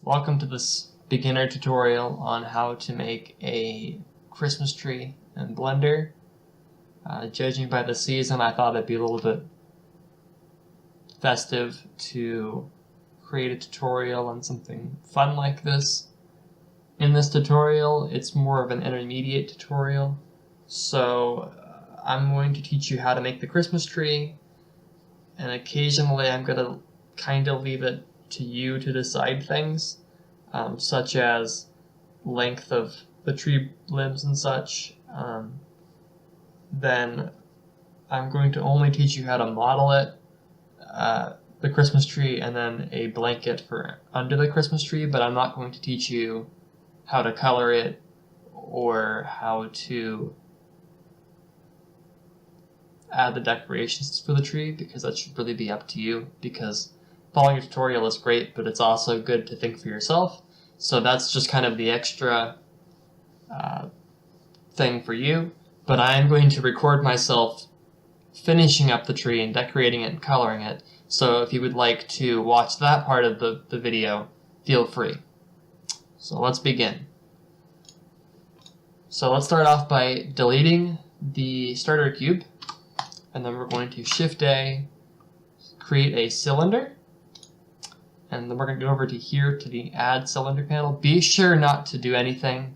Welcome to this beginner tutorial on how to make a Christmas tree in Blender. Judging by the season, I thought it'd be a little bit festive to create a tutorial on something fun like this. In this tutorial, it's more of an intermediate tutorial, so I'm going to teach you how to make the Christmas tree, and occasionally I'm going to kind of leave it to you to decide things, such as length of the tree limbs and such. Then I'm going to only teach you how to model it, the Christmas tree, and then a blanket for under the Christmas tree, but I'm not going to teach you how to color it or how to add the decorations for the tree, because that should really be up to you, because following a tutorial is great, but it's also good to think for yourself. So that's just kind of the extra thing for you. But I am going to record myself finishing up the tree and decorating it and coloring it. So if you would like to watch that part of the video, feel free. So let's begin. So let's start off by deleting the starter cube, and then we're going to Shift-A, create a cylinder. And then we're going to go over to here to the Add Cylinder panel. Be sure not to do anything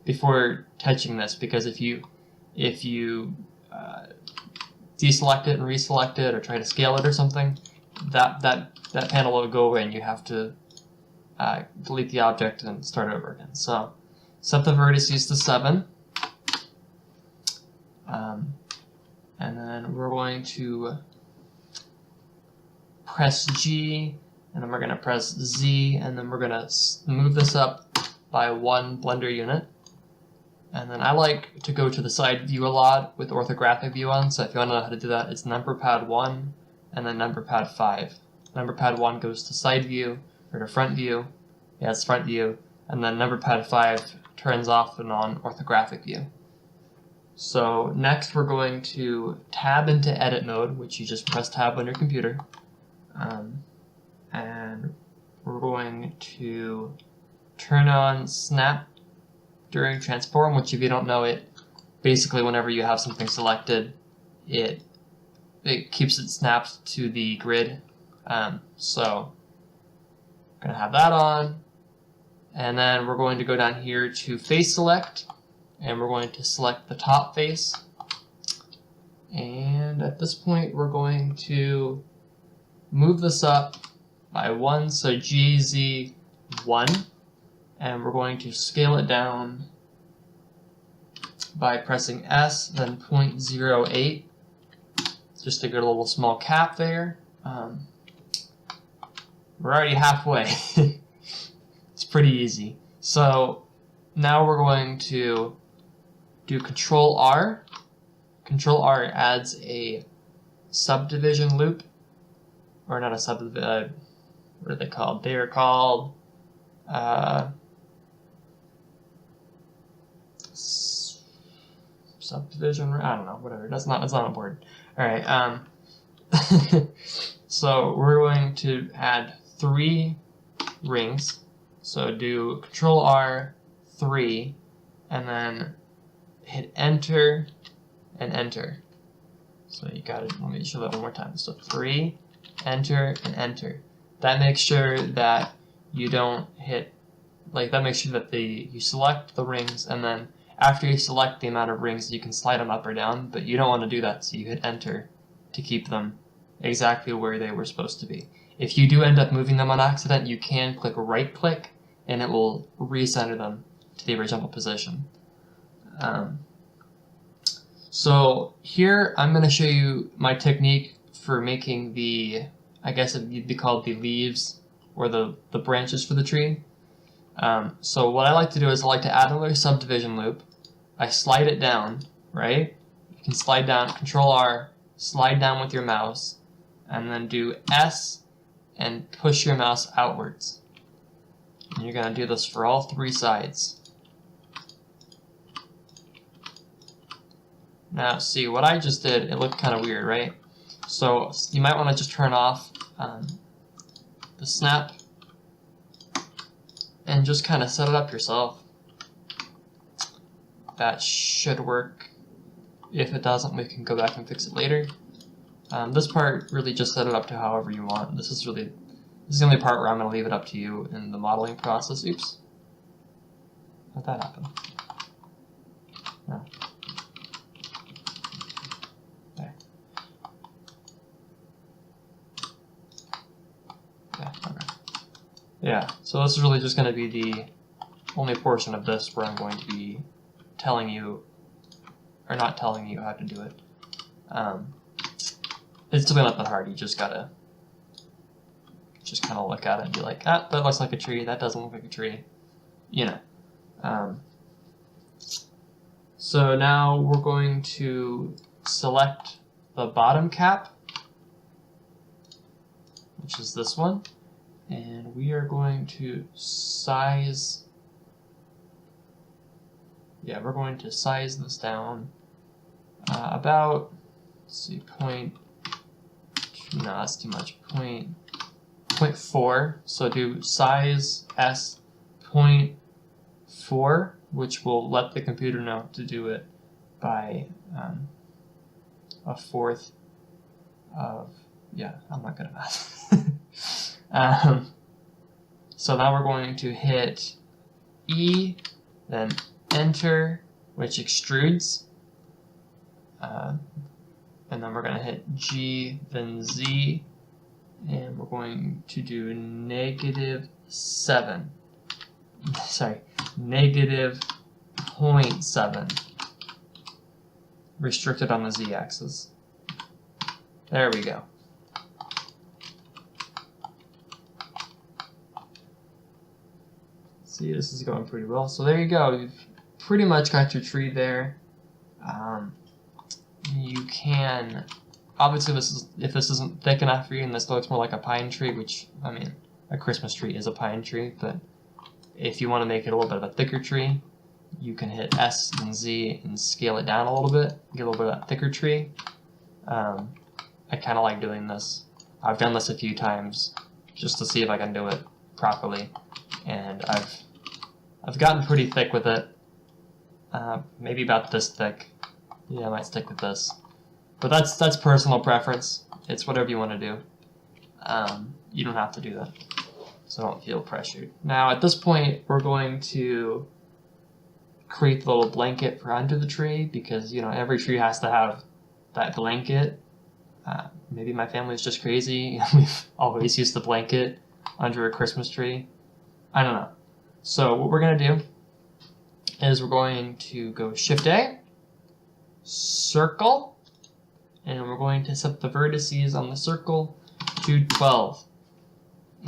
before touching this, because if you deselect it and reselect it or try to scale it or something, that panel will go away and you have to delete the object and start over again. So set the vertices to 7. And then we're going to press G, and then we're going to press Z, and then we're going to move this up by 1 Blender unit. And then I like to go to the side view a lot with orthographic view on, so if you want to know how to do that, it's number pad 1 and then number pad 5. Number pad 1 goes to side view, or to front view, yeah, it's front view, and then number pad 5 turns off and on orthographic view. So next we're going to tab into edit mode, which you just press tab on your computer. And we're going to turn on snap during transform, which if you don't know it, basically whenever you have something selected, it keeps it snapped to the grid. So I'm going to have that on, and then we're going to go down here to face select, and we're going to select the top face, and at this point we're going to move this up by 1, so GZ1, and we're going to scale it down by pressing S, then 0.08, just to get a little small cap there. We're already halfway. It's pretty easy. So now we're going to do Control R. Control R adds a subdivision loop, or not a subdivision, what are they called? They are called subdivision, I don't know, whatever, that's not important. Alright, so we're going to add 3 rings. So do Control R, 3, and then hit enter and enter. So you got it, let me show that one more time. So 3, enter, and enter. That makes sure that you don't hit, that makes sure that you select the rings, and then after you select the amount of rings, you can slide them up or down, but you don't want to do that, so you hit enter to keep them exactly where they were supposed to be. If you do end up moving them on accident, you can click right click, and it will recenter them to the original position. So here I'm going to show you my technique for making the, I guess it'd be called the leaves or the branches for the tree. So what I like to do is I like to add another subdivision loop. I slide it down, right? You can slide down, Control R, slide down with your mouse, and then do S and push your mouse outwards. And you're going to do this for all 3 sides. Now, see, what I just did, it looked kind of weird, right? So you might want to just turn off the snap and just kind of set it up yourself. That should work. If it doesn't, we can go back and fix it later. This part, really just set it up to however you want. This is the only part where I'm going to leave it up to you in the modeling process. Oops. How'd that happen? No. There. Yeah, okay. Yeah, so this is really just going to be the only portion of this where I'm going to be telling you, or not telling you how to do it. It's really not that hard. You just gotta just kind of look at it and be like, ah, that looks like a tree, that doesn't look like a tree, you know. So now we're going to select the bottom cap, which is this one, and we are going to size, we're going to size this down about, let's see, no, that's too much, 0.4, so do size S 0.4, which will let the computer know to do it by a fourth of, I'm not good at math. So now we're going to hit E, then Enter, which extrudes, and then we're going to hit G, then Z, and we're going to do -7. Sorry, -0.7. Restricted on the Z-axis. There we go. See, this is going pretty well. So there you go. You've pretty much got your tree there. You can, obviously, if this isn't thick enough for you and this looks more like a pine tree, which, I mean, a Christmas tree is a pine tree, but if you want to make it a little bit of a thicker tree, you can hit S and Z and scale it down a little bit, get a little bit of that thicker tree. I kind of like doing this. I've done this a few times just to see if I can do it properly, and I've gotten pretty thick with it, maybe about this thick. Yeah, I might stick with this. But that's personal preference. It's whatever you want to do. You don't have to do that. So don't feel pressured. Now at this point, we're going to create the little blanket for under the tree, because every tree has to have that blanket. Maybe my family's just crazy. We've always used the blanket under a Christmas tree. I don't know. So what we're going to do is we're going to go Shift-A, circle, and we're going to set the vertices on the circle to 12.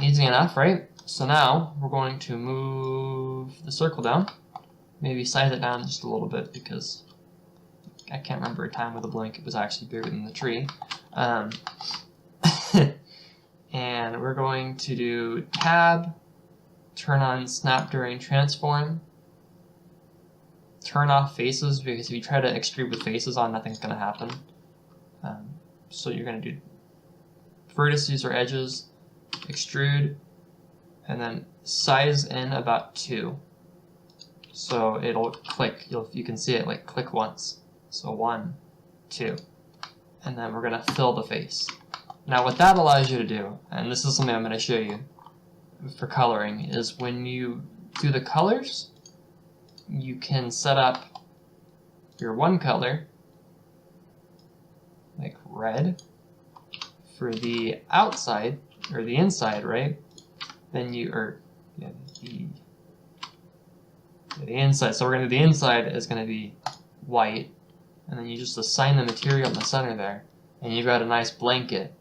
Easy enough, right? So now we're going to move the circle down, maybe size it down just a little bit, because I can't remember a time where the blanket was actually bigger than the tree. And we're going to do Tab, turn on Snap During Transform, turn off faces, because if you try to extrude with faces on, nothing's going to happen. So you're going to do vertices or edges, extrude, and then size in about 2. So it'll click. You can see it like click once. So 1, 2. And then we're going to fill the face. Now what that allows you to do, and this is something I'm going to show you for coloring, is when you do the colors, you can set up your one color, like red, for the outside, or the inside, right? Then the inside. So we're going to do the inside is going to be white, and then you just assign the material in the center there, and you've got a nice blanket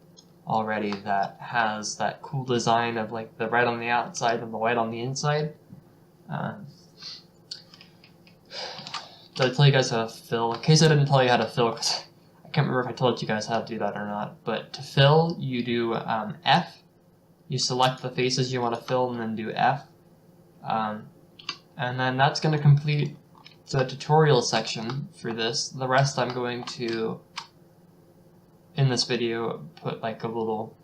already that has that cool design of like the red on the outside and the white on the inside. Did I tell you guys how to fill? In case I didn't tell you how to fill, because I can't remember if I told you guys how to do that or not, but to fill, you do F. You select the faces you want to fill and then do F. And then that's going to complete the tutorial section for this. The rest I'm going to, in this video, put like a little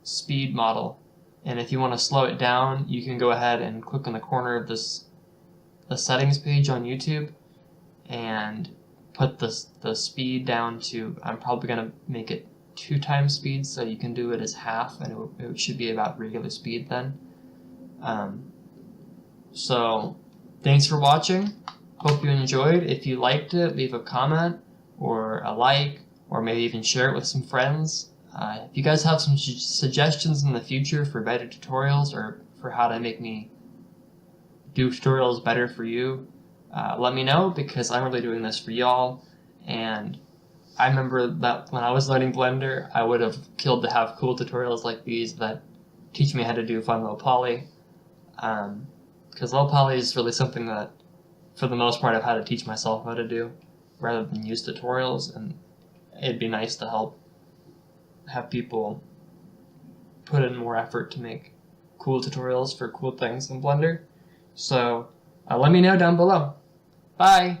speed model And if you want to slow it down, you can go ahead and click on the corner of the settings page on YouTube and put the speed down to, I'm probably going to make it 2 times speed, so you can do it as half, and it should be about regular speed then. So thanks for watching. Hope you enjoyed. If you liked it, leave a comment or a like, or maybe even share it with some friends. If you guys have some suggestions in the future for better tutorials, or for how to make me do tutorials better for you, let me know, because I'm really doing this for y'all. And I remember that when I was learning Blender, I would have killed to have cool tutorials like these that teach me how to do fun Lowpoly. Because Lowpoly is really something that, for the most part, I've had to teach myself how to do, rather than use tutorials, and it'd be nice to have people put in more effort to make cool tutorials for cool things in Blender. So let me know down below. Bye!